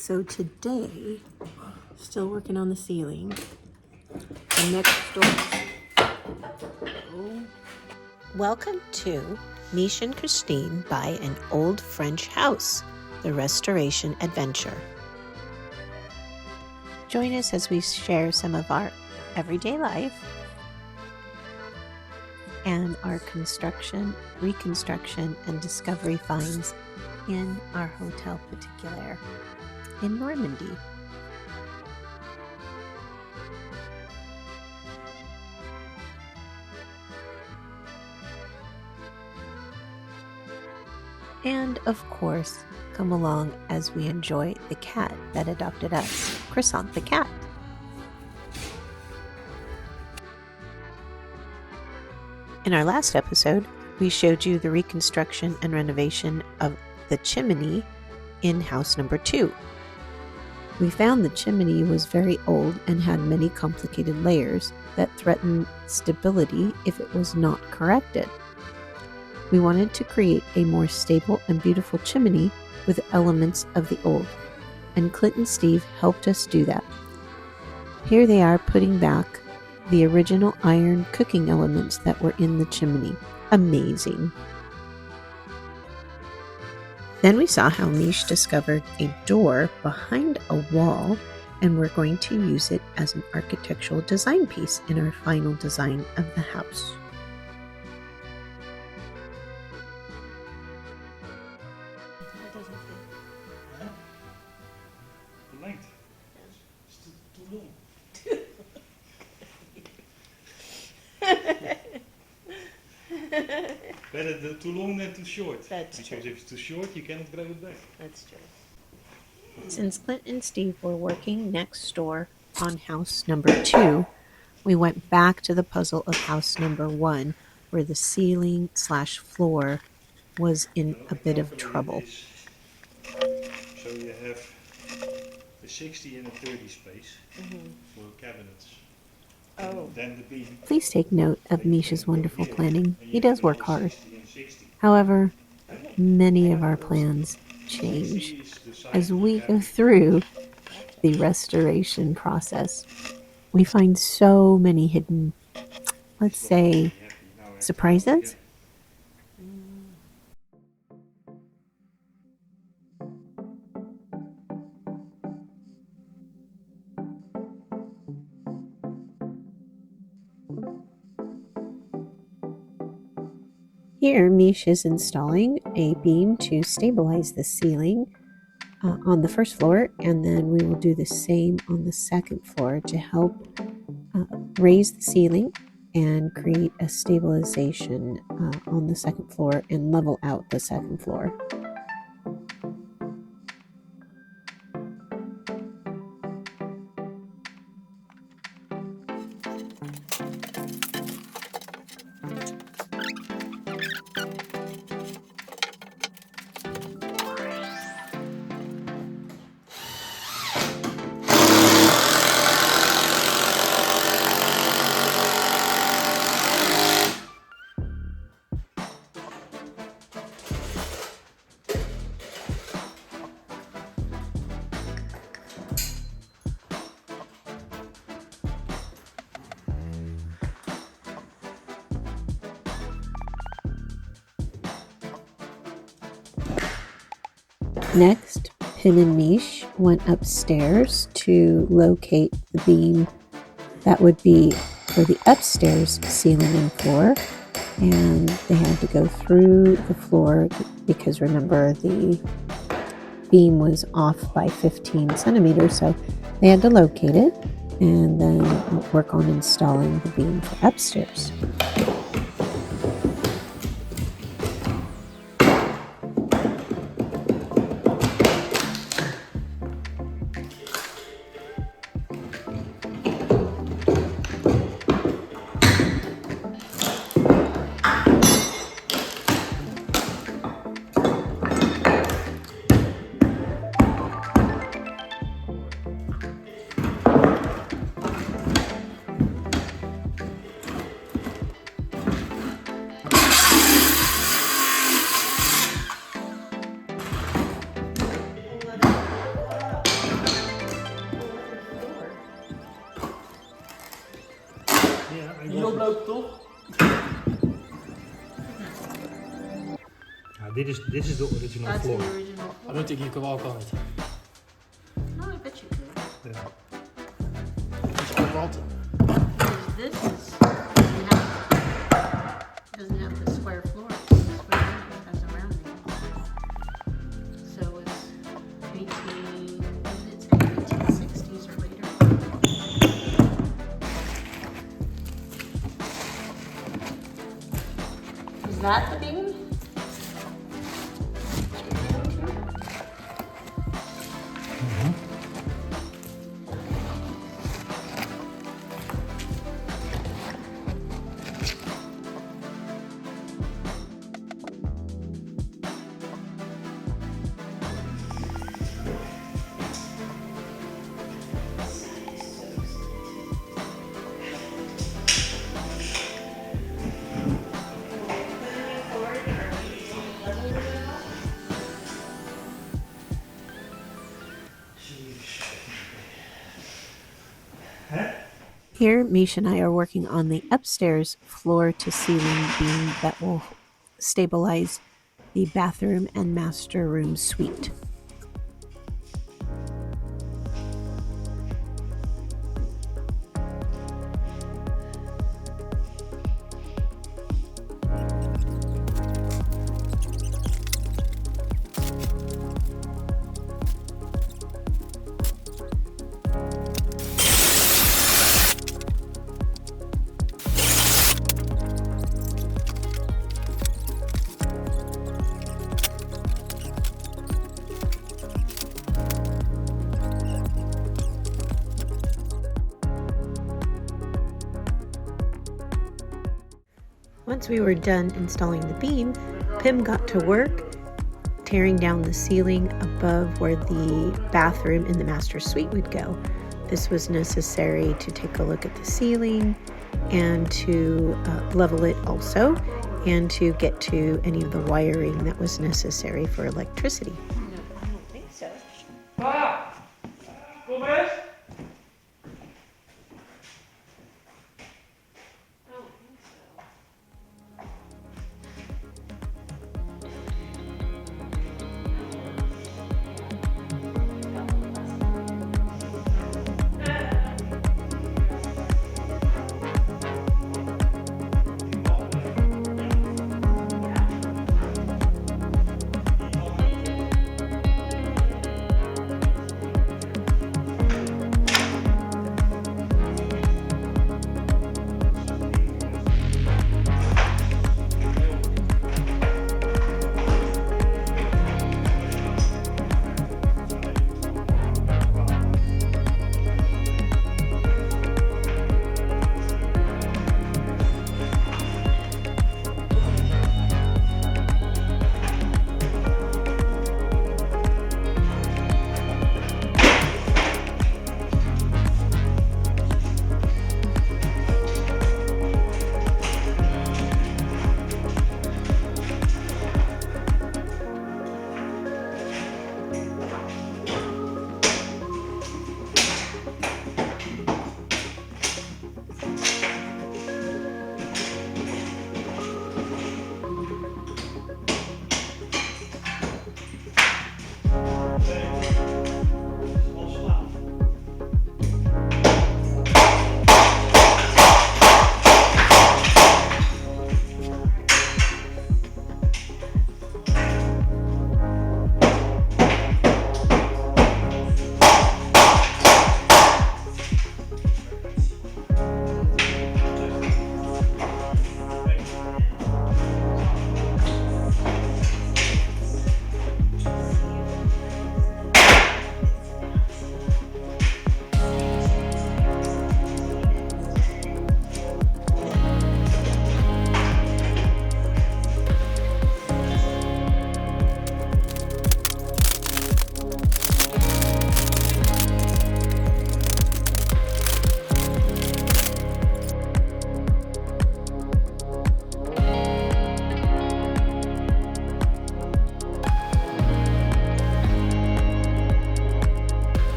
So today, still working on the ceiling. The next door. Welcome to Mish and Christine buy an old French house, the restoration adventure. Join us as we share some of our everyday life and our construction, reconstruction, and discovery finds in our Hotel Particulier in Normandy. And of course, come along as we enjoy the cat that adopted us, Croissant the cat. In our last episode, we showed you the reconstruction and renovation of the chimney in house number 2. We found the chimney was very old and had many complicated layers that threatened stability if it was not corrected. We wanted to create a more stable and beautiful chimney with elements of the old, and Clint and Steve helped us do that. Here they are putting back the original iron cooking elements that were in the chimney. Amazing. Then we saw how Mish discovered a door behind a wall, and we're going to use it as an architectural design piece in our final design of the house. The length. It's too long. Better too long than too short. That's because true. if it's too short, you cannot grow it back. That's true. Since Clint and Steve were working next door on house number 2, we went back to the puzzle of house number 1, where the ceiling/floor was in a bit of trouble. So you have the 60 and a 30 space for cabinets. Oh. Then the beam. Please take note of Mish's wonderful planning. He does work hard. However, many of our plans change as we go through the restoration process. We find so many hidden, let's say, surprises. Here, Mish is installing a beam to stabilize the ceiling on the first floor, and then we will do the same on the second floor to help raise the ceiling and create a stabilization on the second floor and level out the second floor. Next, Pin and Mish went upstairs to locate the beam that would be for the upstairs ceiling and floor, and they had to go through the floor because remember the beam was off by 15 centimeters, so they had to locate it and then work on installing the beam for upstairs. lopen toch? Ja, dit is de original That's the floor. original. I don't think you can walk on it. No, I bet you could. Ja. It's all rotten. Because this is doesn't have the square floor. The square floor has a rounding. So it's 1860s or later. Is that the beam? Here, Misha and I are working on the upstairs floor to ceiling beam that will stabilize the bathroom and master room suite. Once we were done installing the beam, Pim got to work tearing down the ceiling above where the bathroom in the master suite would go. This was necessary to take a look at the ceiling and to level it also, and to get to any of the wiring that was necessary for electricity. I don't think so. Kom eens. I don't think so.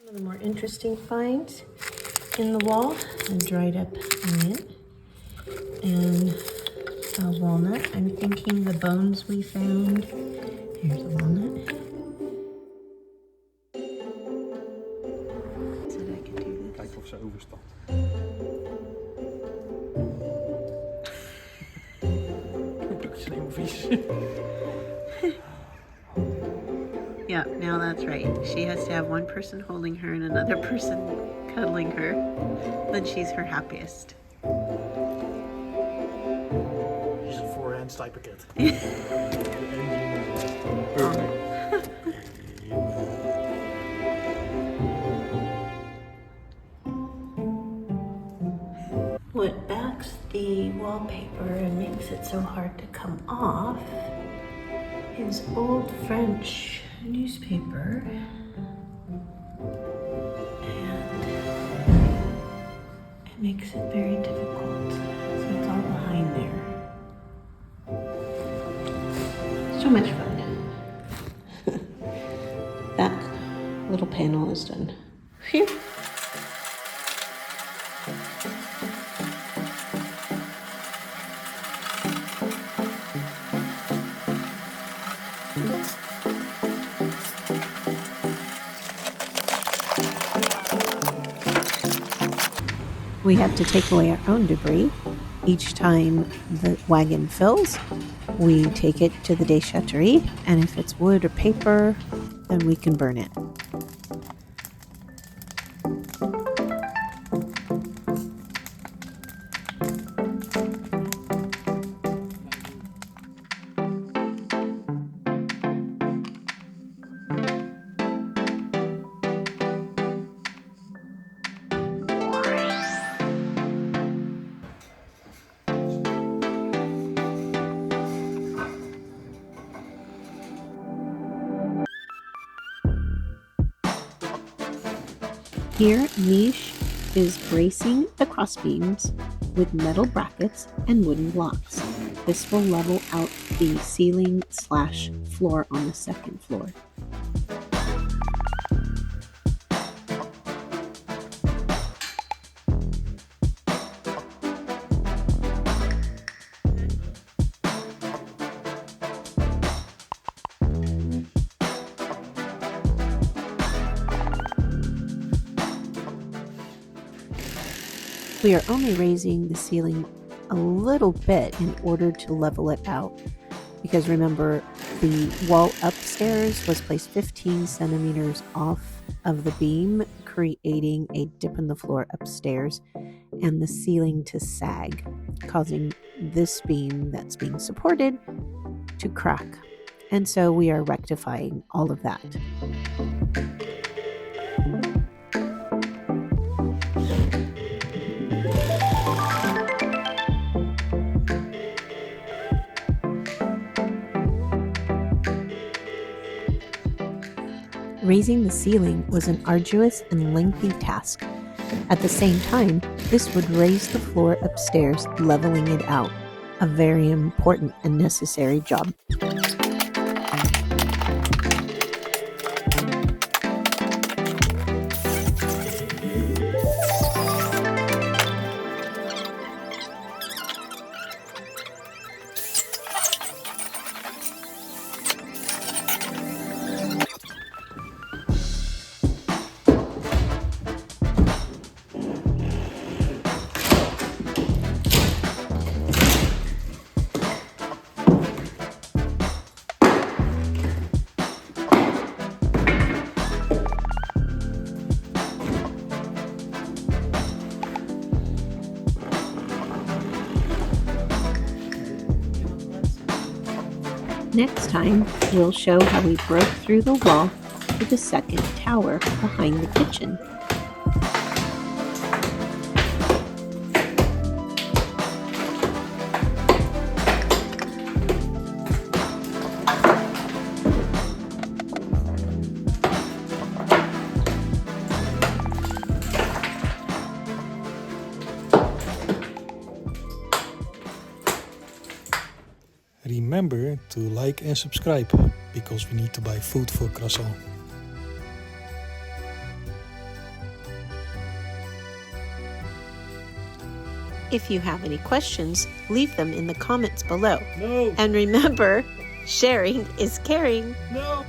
One of the more interesting finds in the wall, a dried up onion and a walnut. I'm thinking the bones we found. Here's a walnut. Said I could do this. Kijken of ze overstapt. Dat is helemaal vies. Yeah, now that's right. She has to have one person holding her and another person cuddling her. Then she's her happiest. She's a four-hands type of cat. What backs the wallpaper and makes it so hard to come off is old French newspaper. And it makes it very difficult. So it's all behind there. So much fun. That little panel is done. Phew. We have to take away our own debris. Each time the wagon fills, we take it to the déchetterie, and if it's wood or paper, then we can burn it. Here, Niche is bracing the crossbeams with metal brackets and wooden blocks. This will level out the ceiling/floor on the second floor. We are only raising the ceiling a little bit in order to level it out, because remember, the wall upstairs was placed 15 centimeters off of the beam, creating a dip in the floor upstairs and the ceiling to sag, causing this beam that's being supported to crack. And so we are rectifying all of that. Raising the ceiling was an arduous and lengthy task. At the same time, this would raise the floor upstairs, leveling it out. A very important and necessary job. Next time, we'll show how we broke through the wall to the second tower behind the kitchen. Remember to like and subscribe, because we need to buy food for Croissant. If you have any questions, leave them in the comments below. No. And remember, sharing is caring. No.